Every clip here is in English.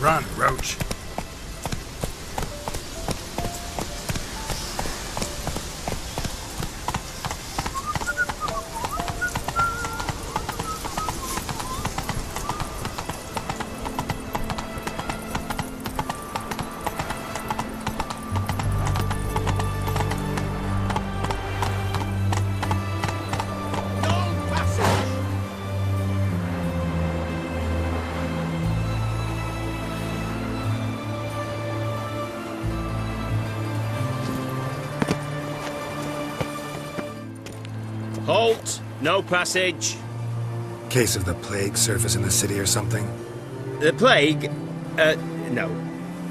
Run, Roach. Halt! No passage. Case of the plague surface in the city or something? The plague? No.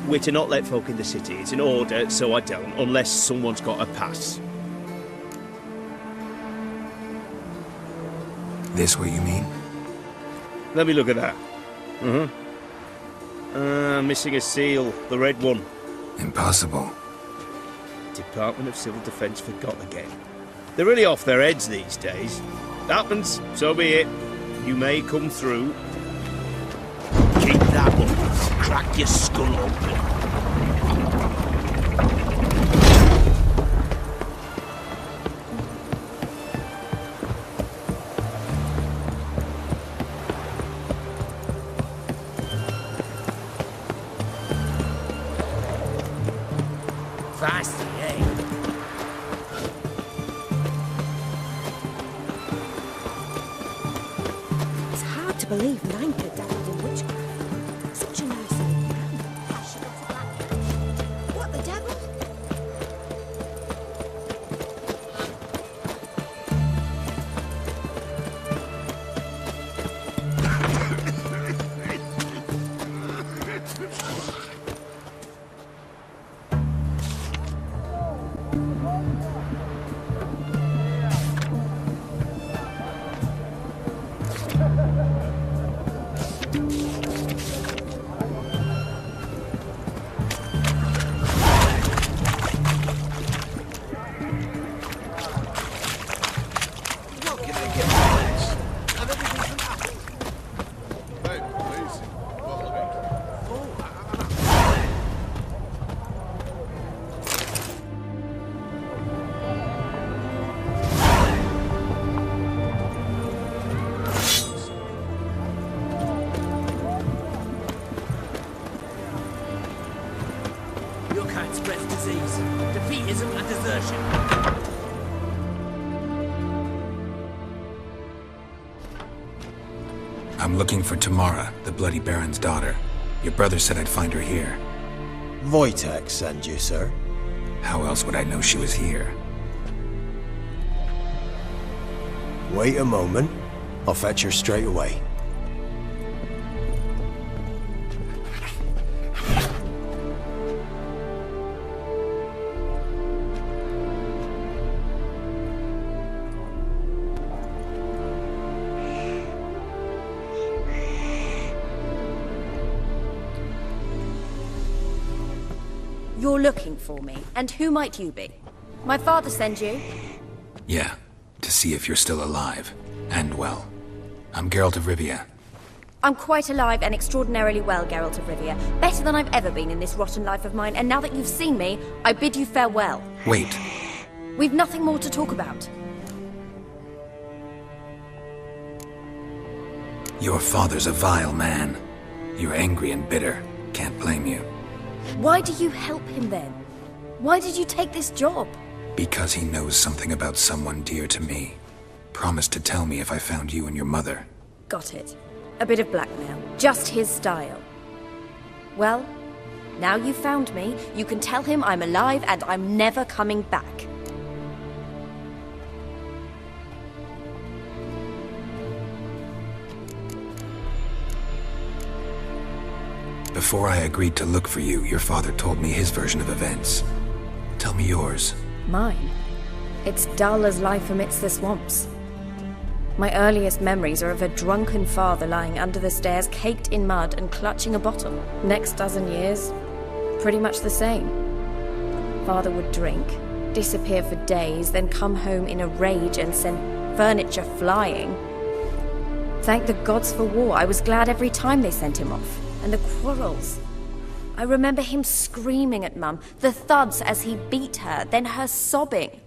We're to not let folk in the city. It's an order, so I don't, unless someone's got a pass. This what you mean? Let me look at that. Missing a seal. The red one. Impossible. Department of Civil Defence forgot again. They're really off their heads these days. Happens, so be it. You may come through. Keep that up. Crack your skull open. Feisty, eh? It's hard to believe Ninka dabbled in witchcraft. Such a nice old man. She got a black witch. What the devil? Your kind spreads disease, defeatism and desertion. I'm looking for Tamara, the Bloody Baron's daughter. Your brother said I'd find her here. Wojtek sent you, sir. How else would I know she was here? Wait a moment. I'll fetch her straight away. You're looking for me, and who might you be? My father send you? Yeah, to see if you're still alive. And well. I'm Geralt of Rivia. I'm quite alive and extraordinarily well, Geralt of Rivia. Better than I've ever been in this rotten life of mine, and now that you've seen me, I bid you farewell. Wait. We've nothing more to talk about. Your father's a vile man. You're angry and bitter. Can't blame you. Why do you help him then? Why did you take this job? Because he knows something about someone dear to me. Promised to tell me if I found you and your mother. Got it. A bit of blackmail. Just his style. Well, now you've found me, you can tell him I'm alive and I'm never coming back. Before I agreed to look for you, your father told me his version of events. Tell me yours. Mine? It's dull as life amidst the swamps. My earliest memories are of a drunken father lying under the stairs, caked in mud and clutching a bottle. Next dozen years, pretty much the same. Father would drink, disappear for days, then come home in a rage and send furniture flying. Thank the gods for war. I was glad every time they sent him off. And the quarrels. I remember him screaming at Mum, the thuds as he beat her, then her sobbing.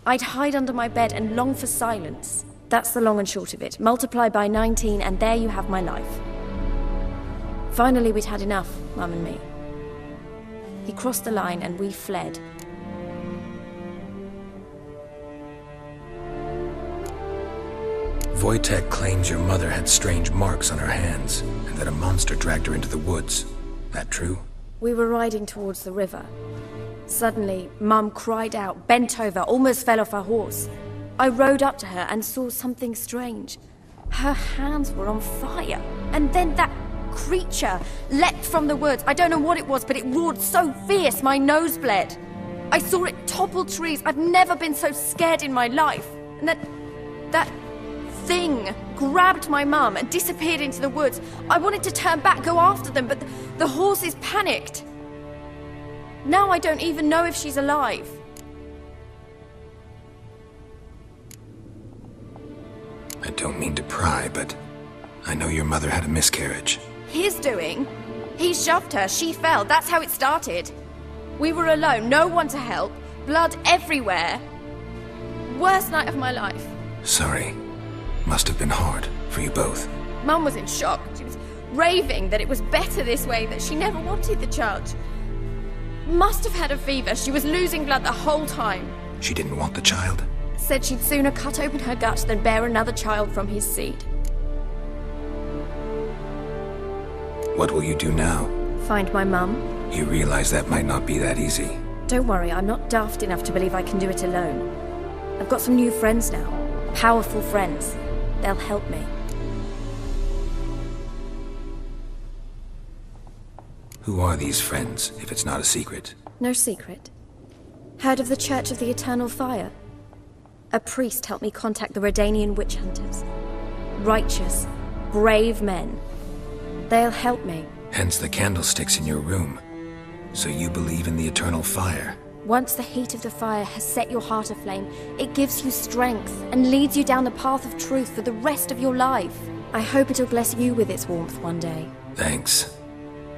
I'd hide under my bed and long for silence. That's the long and short of it. Multiply by 19 and there you have my life. Finally, we'd had enough, Mum and me. He crossed the line and we fled. Wojtek claims your mother had strange marks on her hands, and that a monster dragged her into the woods. That true? We were riding towards the river. Suddenly, Mum cried out, bent over, almost fell off her horse. I rode up to her and saw something strange. Her hands were on fire. And then that creature leapt from the woods. I don't know what it was, but it roared so fierce my nose bled. I saw it topple trees. I've never been so scared in my life. And that thing grabbed my mum and disappeared into the woods. I wanted to turn back, go after them, but the horses panicked. Now I don't even know if she's alive. I don't mean to pry, but I know your mother had a miscarriage. His doing? He shoved her, she fell, that's how it started. We were alone, no one to help, blood everywhere. Worst night of my life. Sorry. Must have been hard for you both. Mum was in shock. She was raving that it was better this way, that she never wanted the child. Must have had a fever. She was losing blood the whole time. She didn't want the child? Said she'd sooner cut open her gut than bear another child from his seed. What will you do now? Find my mum. You realize that might not be that easy. Don't worry, I'm not daft enough to believe I can do it alone. I've got some new friends now. Powerful friends. They'll help me. Who are these friends, if it's not a secret? No secret. Heard of the Church of the Eternal Fire? A priest helped me contact the Redanian witch hunters. Righteous, brave men. They'll help me. Hence the candlesticks in your room. So you believe in the eternal fire? Once the heat of the fire has set your heart aflame, it gives you strength and leads you down the path of truth for the rest of your life. I hope it'll bless you with its warmth one day. Thanks.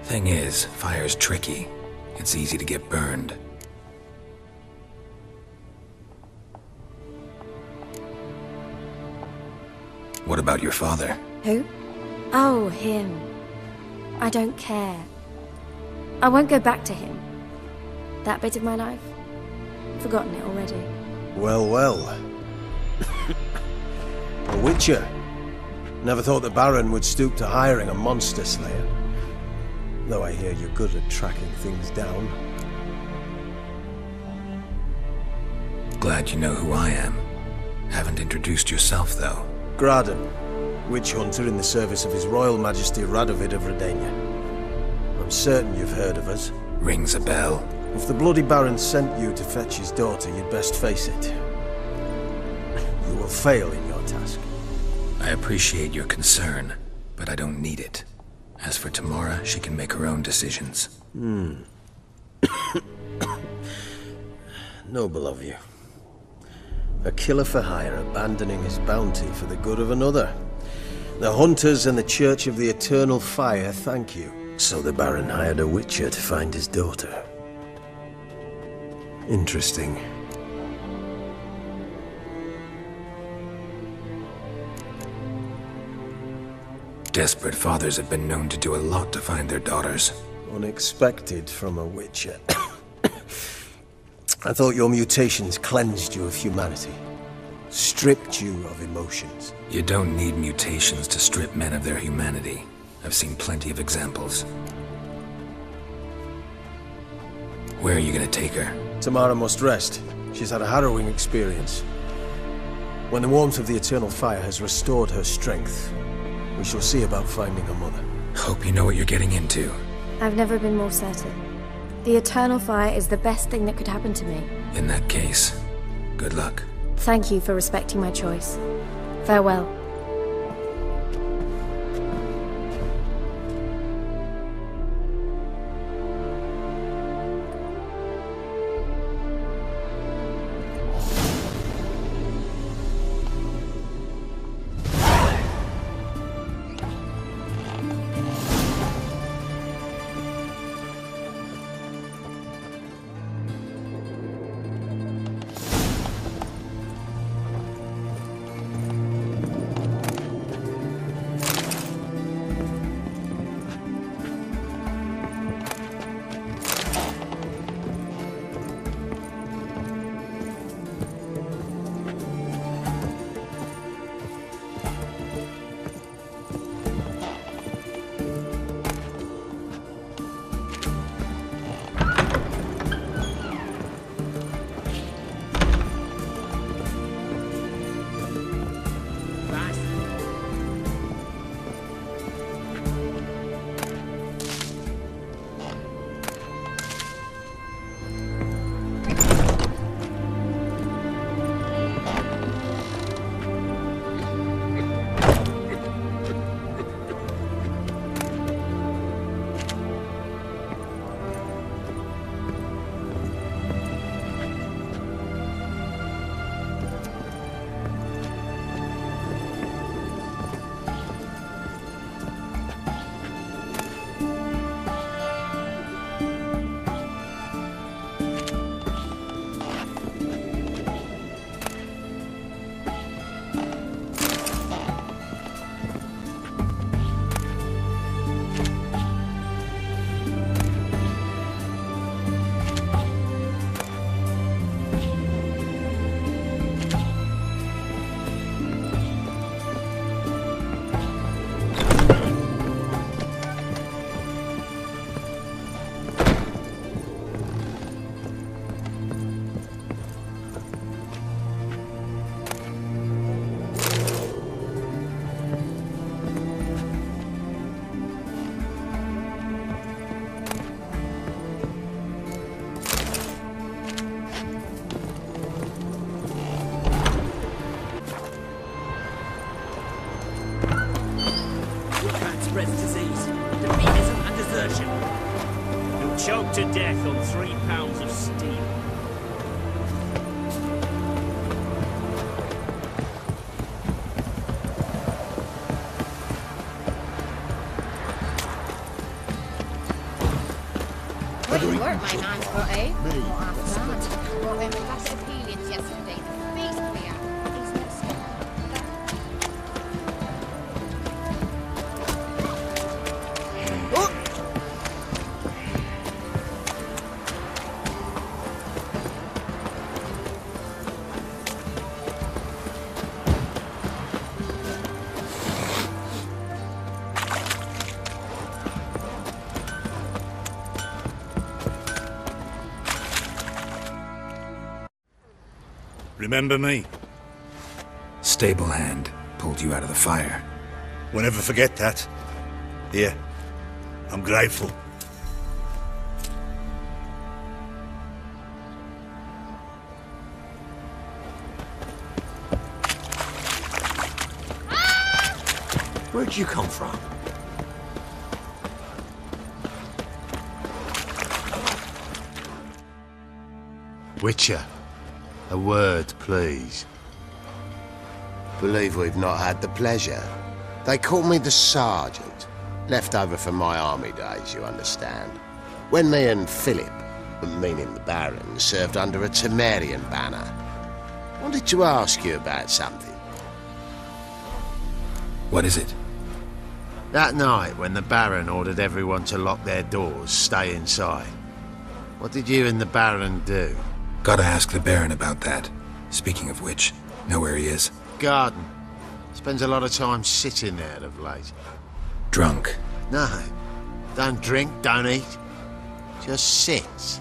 Thing is, fire's tricky. It's easy to get burned. What about your father? Who? Oh, him. I don't care. I won't go back to him. That bit of my life? Forgotten it already. Well, well. A witcher. Never thought the Baron would stoop to hiring a monster slayer. Though I hear you're good at tracking things down. Glad you know who I am. Haven't introduced yourself, though. Graden, witch hunter in the service of His Royal Majesty Radovid of Redania. I'm certain you've heard of us. Rings a bell. If the bloody Baron sent you to fetch his daughter, you'd best face it. You will fail in your task. I appreciate your concern, but I don't need it. As for Tamara, she can make her own decisions. Noble of you. A killer for hire abandoning his bounty for the good of another. The hunters and the Church of the Eternal Fire thank you. So the Baron hired a witcher to find his daughter. Interesting. Desperate fathers have been known to do a lot to find their daughters. Unexpected from a witcher. I thought your mutations cleansed you of humanity. Stripped you of emotions. You don't need mutations to strip men of their humanity. I've seen plenty of examples. Where are you gonna take her? Tamara must rest. She's had a harrowing experience. When the warmth of the Eternal Fire has restored her strength, we shall see about finding her mother. Hope you know what you're getting into. I've never been more certain. The Eternal Fire is the best thing that could happen to me. In that case, good luck. Thank you for respecting my choice. Farewell. choked to death on 3 pounds of steel. Great work, my man's got, eh? What after that? Brought him a glass of Helios yesterday. Beast beer. He's no Remember me? Stable hand pulled you out of the fire. We'll never forget that. Here, I'm grateful. Where'd you come from? Witcher, a word, please. Believe we've not had the pleasure. They call me the Sergeant. Left over from my army days, you understand. When me and Philip, meaning the Baron, served under a Temerian banner. Wanted to ask you about something. What is it? That night when the Baron ordered everyone to lock their doors, stay inside. What did you and the Baron do? Gotta ask the Baron about that. Speaking of which, know where he is? Garden. Spends a lot of time sitting there of late. Drunk. No. Don't drink, don't eat. Just sits.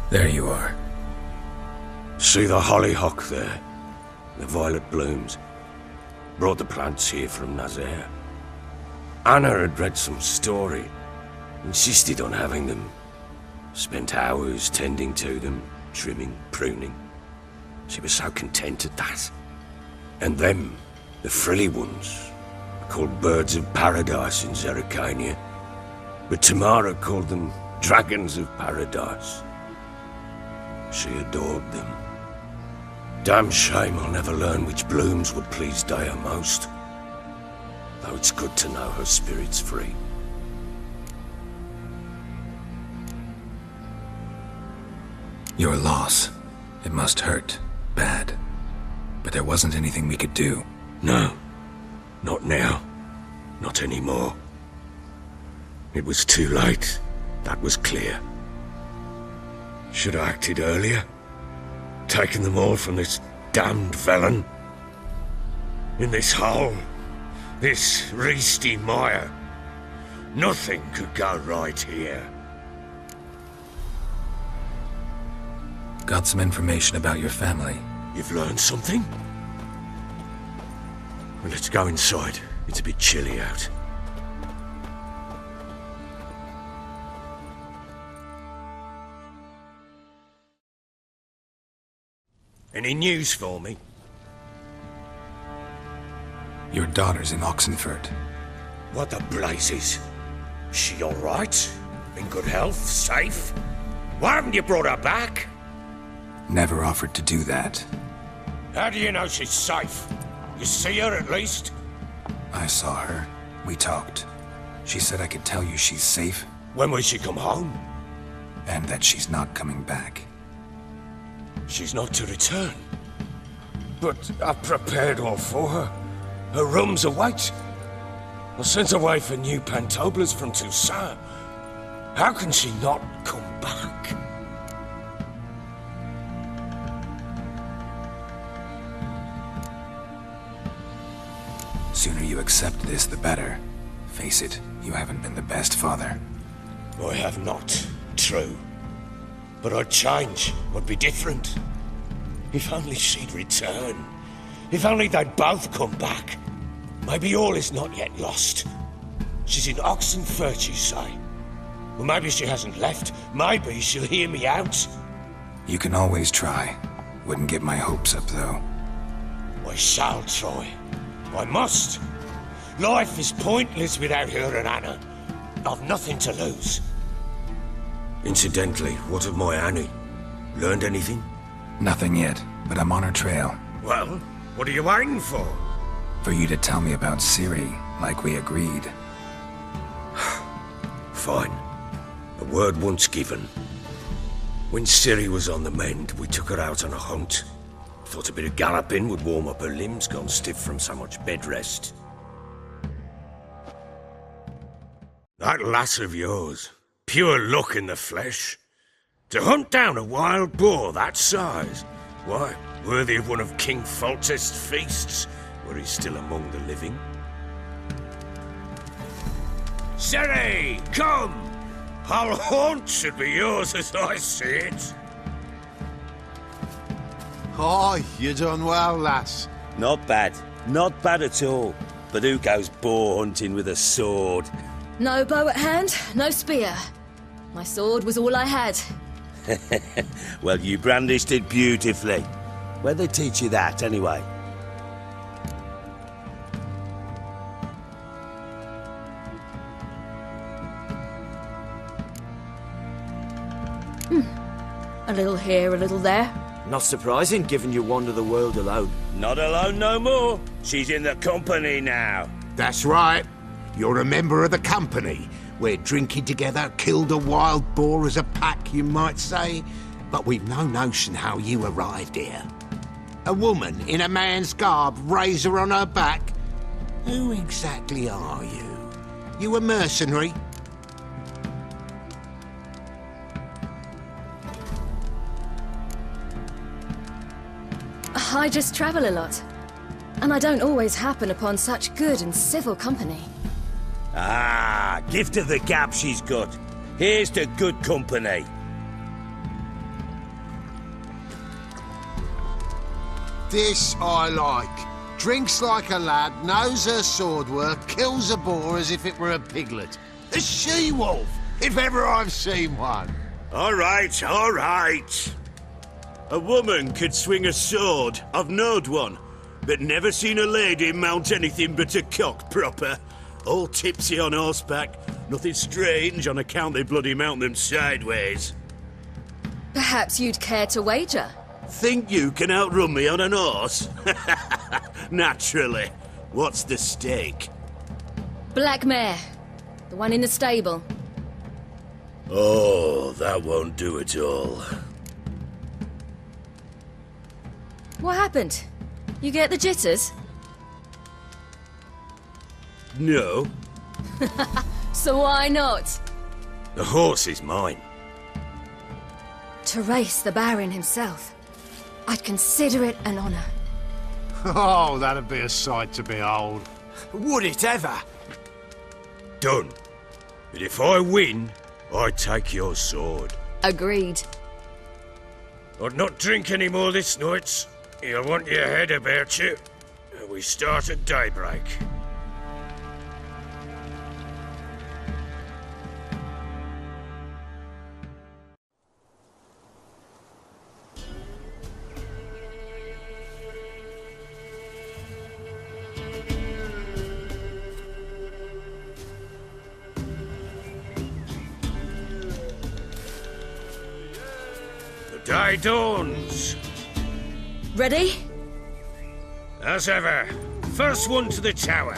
There you are. See the hollyhock there? The violet blooms. Brought the plants here from Nazaire. Anna had read some story. Insisted on having them. Spent hours tending to them, trimming, pruning. She was so content at that. And them, the frilly ones, called birds of paradise in Zerrikania. But Tamara called them dragons of paradise. She adored them. Damn shame I'll never learn which blooms would please Dea most. Though it's good to know her spirit's free. Your loss. It must hurt. Bad. But there wasn't anything we could do. No. Not now. Not anymore. It was too late. That was clear. Should have acted earlier. Taken them all from this damned felon. In this hole. This reesty mire. Nothing could go right here. Got some information about your family. You've learned something? Well, let's go inside. It's a bit chilly out. Any news for me? Your daughter's in Oxenford. What the blazes? She all right? In good health? Safe? Why haven't you brought her back? Never offered to do that. How do you know she's safe? You see her at least? I saw her. We talked. She said I could tell you she's safe. When will she come home? And that she's not coming back. She's not to return. But I've prepared all for her. Her rooms await. I sent away for new pantoblas from Toussaint. How can she not come back? Sooner you accept this, the better. Face it, you haven't been the best father. I have not, true. But I'd change, I'd be different. If only she'd return. If only they'd both come back. Maybe all is not yet lost. She's in Oxenford, you say? Well, maybe she hasn't left. Maybe she'll hear me out. You can always try. Wouldn't get my hopes up, though. I shall try. I must. Life is pointless without her and Anna. I've nothing to lose. Incidentally, what of my Annie? Learned anything? Nothing yet, but I'm on her trail. Well, what are you waiting for? For you to tell me about Ciri, like we agreed. Fine. A word once given. When Ciri was on the mend, we took her out on a hunt. Thought a bit of galloping would warm up her limbs, gone stiff from so much bed rest. That lass of yours, pure luck in the flesh. To hunt down a wild boar that size, why, worthy of one of King Foltest's feasts, were he still among the living. Ciri, come! Whole haunt should be yours as I see it. Aye, you done well, lass. Not bad. Not bad at all. But who goes boar hunting with a sword? No bow at hand, no spear. My sword was all I had. Well, you brandished it beautifully. Where'd they teach you that, anyway? A little here, a little there. Not surprising, given you wander the world alone. Not alone no more. She's in the company now. That's right. You're a member of the company. We're drinking together, killed a wild boar as a pack, you might say. But we've no notion how you arrived here. A woman in a man's garb, razor on her back. Who exactly are you? You a mercenary? I just travel a lot. And I don't always happen upon such good and civil company. Ah, gift of the gab she's got. Here's to good company. This I like. Drinks like a lad, knows her sword work, kills a boar as if it were a piglet. A she-wolf, if ever I've seen one. All right, all right. A woman could swing a sword. I've knowed one. But never seen a lady mount anything but a cock proper. All tipsy on horseback. Nothing strange on account they bloody mount them sideways. Perhaps you'd care to wager? Think you can outrun me on an horse? Naturally. What's the stake? Black mare. The one in the stable. Oh, that won't do it all. What happened? You get the jitters? No. So why not? The horse is mine. To race the Baron himself. I'd consider it an honor. Oh, that'd be a sight to behold. Would it ever? Done. But if I win, I take your sword. Agreed. I'd not drink any more this night. You'll want your head about you. We start at daybreak. The day dawns. Ready? As ever, first one to the tower.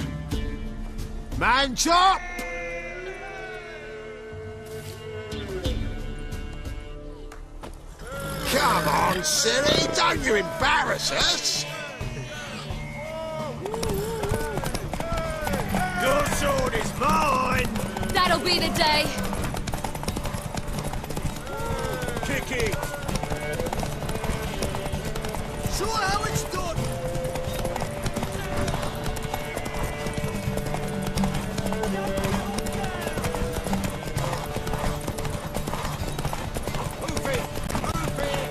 Man chop! Come on, Ciri, don't you embarrass us! Your sword is mine! That'll be the day. Kick it! Show how it's done! Move it! Move it!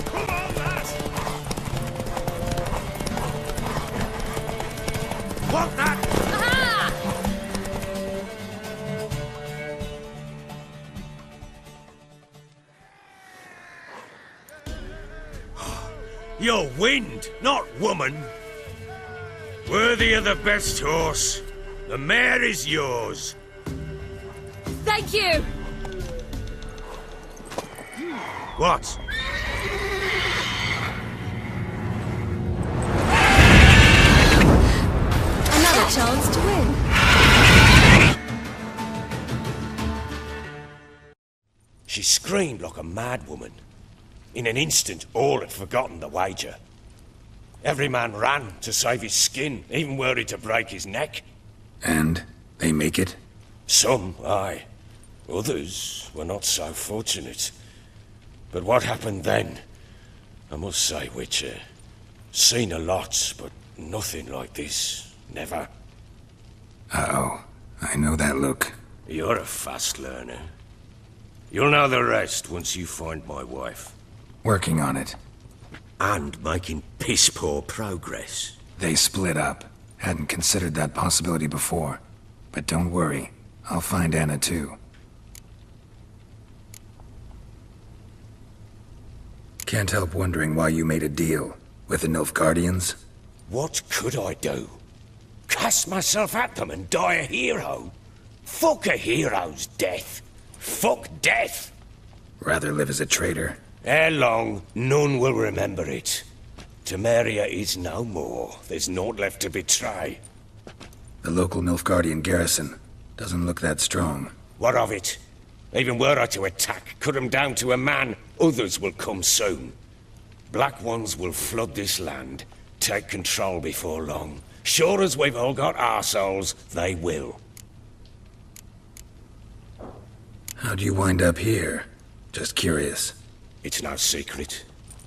Come on, lad! What that? You're wind, not woman. Worthy of the best horse. The mare is yours. Thank you! What? Another chance to win. She screamed like a mad woman. In an instant, all had forgotten the wager. Every man ran to save his skin, even were he to break his neck. And they make it? Some, aye. Others were not so fortunate. But what happened then? I must say, Witcher, seen a lot, but nothing like this. Never. Uh-oh. I know that look. You're a fast learner. You'll know the rest once you find my wife. Working on it. And making piss-poor progress. They split up. Hadn't considered that possibility before. But don't worry. I'll find Anna too. Can't help wondering why you made a deal with the Nilfgaardians. What could I do? Cast myself at them and die a hero? Fuck a hero's death. Fuck death. Rather live as a traitor. Ere long, none will remember it. Temeria is no more. There's naught left to betray. The local Nilfgaardian garrison doesn't look that strong. What of it? Even were I to attack, cut 'em down to a man, others will come soon. Black Ones will flood this land, take control before long. Sure as we've all got arseholes, they will. How'd you wind up here? Just curious. It's no secret.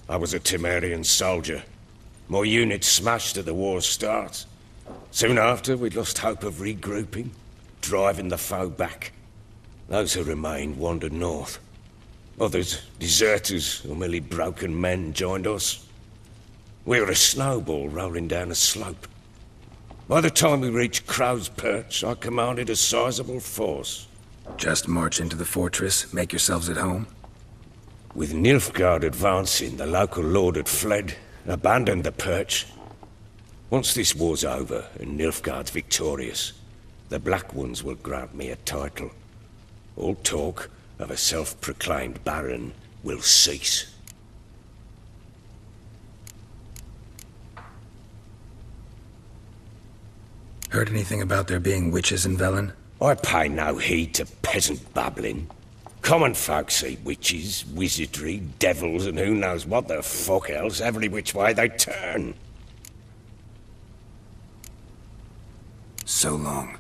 I was a Temerian soldier. My unit smashed at the war's start. Soon after, we'd lost hope of regrouping, driving the foe back. Those who remained wandered north. Others, deserters or merely broken men, joined us. We were a snowball rolling down a slope. By the time we reached Crow's Perch, I commanded a sizable force. Just march into the fortress, make yourselves at home? With Nilfgaard advancing, the local lord had fled, abandoned the Perch. Once this war's over and Nilfgaard's victorious, the Black Ones will grant me a title. All talk of a self-proclaimed baron will cease. Heard anything about there being witches in Velen? I pay no heed to peasant babbling. Common folk see witches, wizardry, devils, and who knows what the fuck else every which way they turn. So long.